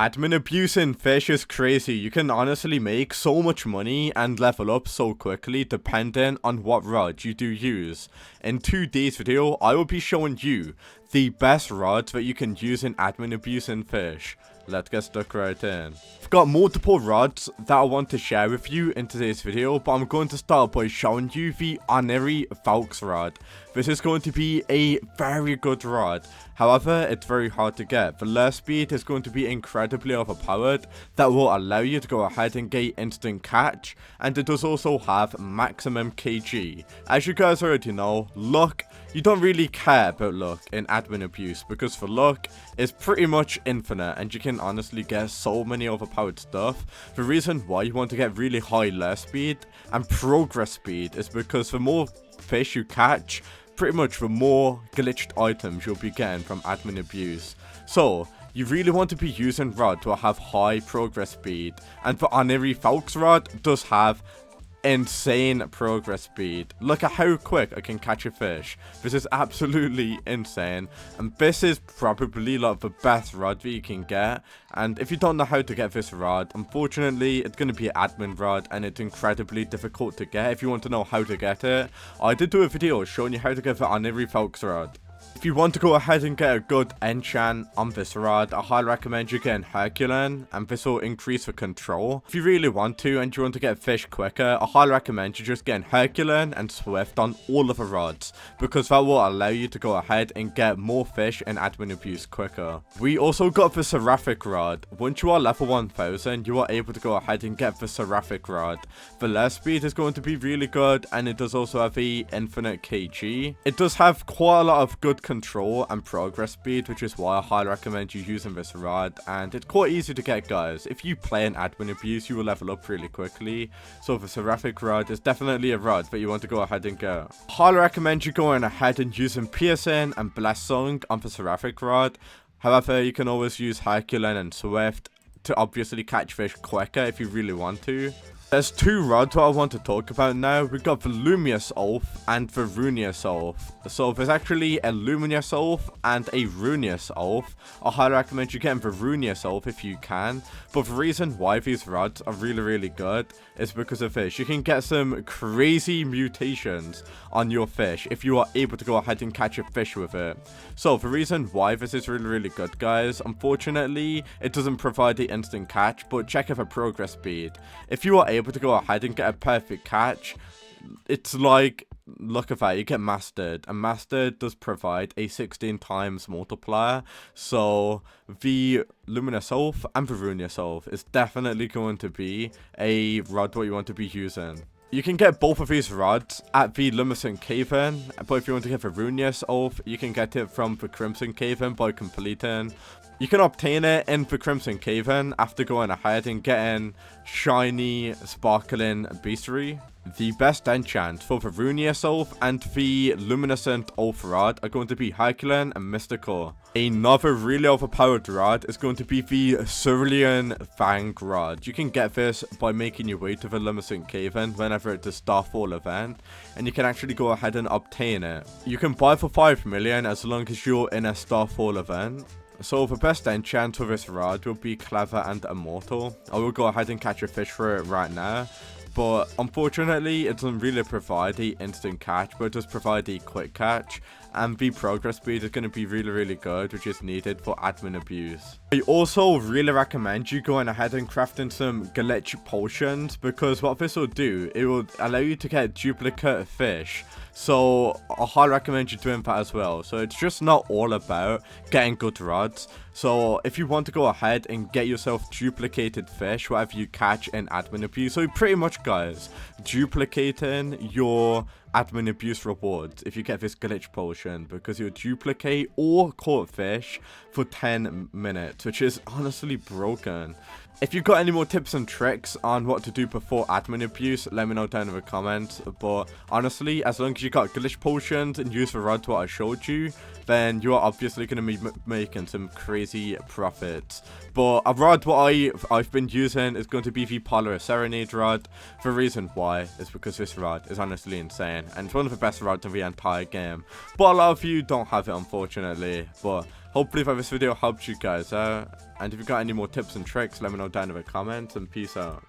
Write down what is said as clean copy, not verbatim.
Admin abuse in Fisch is crazy. You can honestly make so much money and level up so quickly depending on what rod you do use. In today's video, I will be showing you the best rods that you can use in admin abuse in Fisch. Let's get stuck right in. I've got multiple rods that I want to share with you in today's video, but I'm going to start by showing you the Onirifalx rod. This is going to be a very good rod. However, it's very hard to get. The lure speed is going to be incredibly overpowered. That will allow you to go ahead and get instant catch, and it does also have maximum kg. As you guys already know, luck, you don't really care about luck in admin abuse, because the luck is pretty much infinite and you can honestly get so many overpowered stuff. The reason why you want to get really high lure speed and progress speed is because the more fish you catch, pretty much the more glitched items you'll be getting from admin abuse. So you really want to be using rod to have high progress speed, and the Onirifalx rod does have insane progress speed. Look at how quick I can catch a fish. This is absolutely insane, and this is probably like the best rod that you can get. And if you don't know how to get this rod, unfortunately it's going to be an admin rod and it's incredibly difficult to get. If you want to know how to get it, I did do a video showing you how to get the Onirifalx rod. If you want to go ahead and get a good enchant on this rod, I highly recommend you getting Herculean, and this will increase the control. If you really want to and you want to get fish quicker, I highly recommend you just getting Herculean and Swift on all of the rods, because that will allow you to go ahead and get more fish in admin abuse quicker. We also got the seraphic rod. Once you are level 1000, you are able to go ahead and get the seraphic rod. The lure speed is going to be really good, and it does also have the infinite kg. It does have quite a lot of good control and progress speed, which is why I highly recommend you using this rod, and it's quite easy to get, guys. If you play in admin abuse, you will level up really quickly, so the seraphic rod is definitely a rod that you want to go ahead and get. I highly recommend you going ahead and using piercing and blessing on the seraphic rod. However, you can always use Herculean and Swift to obviously catch fish quicker if you really want to. There's two rods that I want to talk about now. We've got the Luminous and the Ruinous. So there's actually a Luminous and a Ruinous. I highly recommend you getting the Ruinous if you can. But the reason why these rods are really good is because of fish. You can get some crazy mutations on your fish if you are able to go ahead and catch a fish with it. So the reason why this is really good, guys, unfortunately it doesn't provide the instant catch, but check out the progress speed. If you are able to go ahead and get a perfect catch, it's like, look at that, you get mastered, and mastered does provide a 16 times multiplier. So the Luminous and the Ruinous is definitely going to be a rod what you want to be using. You can get both of these rods at the Luminous Cave-in, but if you want to get the Ruinous you can get it from the Crimson Cave-in by completing. You can obtain it in the Crimson Cave-in after going ahead and getting shiny, sparkling beastery. The best enchant for the Ruinous and the Luminescent rod are going to be Herculean and Mystical. Another really overpowered rod is going to be the Cerulean Fang rod. You can get this by making your way to the Luminous Cave-in whenever it's a Starfall event, and you can actually go ahead and obtain it. You can buy for 5 million as long as you're in a Starfall event. So the best enchant for this rod will be Clever and Immortal. I will go ahead and catch a fish for it right now, but unfortunately it doesn't really provide the instant catch, but it does provide the quick catch, and the progress speed is going to be really good, which is needed for admin abuse. I also really recommend you going ahead and crafting some glitch potions, because what this will do, it will allow you to get duplicate fish. So I highly recommend you doing that as well. So it's just not all about getting good rods. So if you want to go ahead and get yourself duplicated fish, whatever you catch in admin abuse, so pretty much, guys, duplicating your admin abuse rewards if you get this glitch potion, because you'll duplicate or caught fish for 10 minutes, which is honestly broken. If you've got any more tips and tricks on what to do before admin abuse, let me know down in the comments. But honestly, as long as you got glitch potions and use the rods what I showed you, then you are obviously going to be making some crazy profits. But a rod what I've been using is going to be the Polaris Serenade rod. The reason why is because this rod is honestly insane, and it's one of the best rods in the entire game. But a lot of you don't have it, unfortunately. But hopefully this video helped you guys out. And if you got any more tips and tricks, let me know down in the comments, and peace out.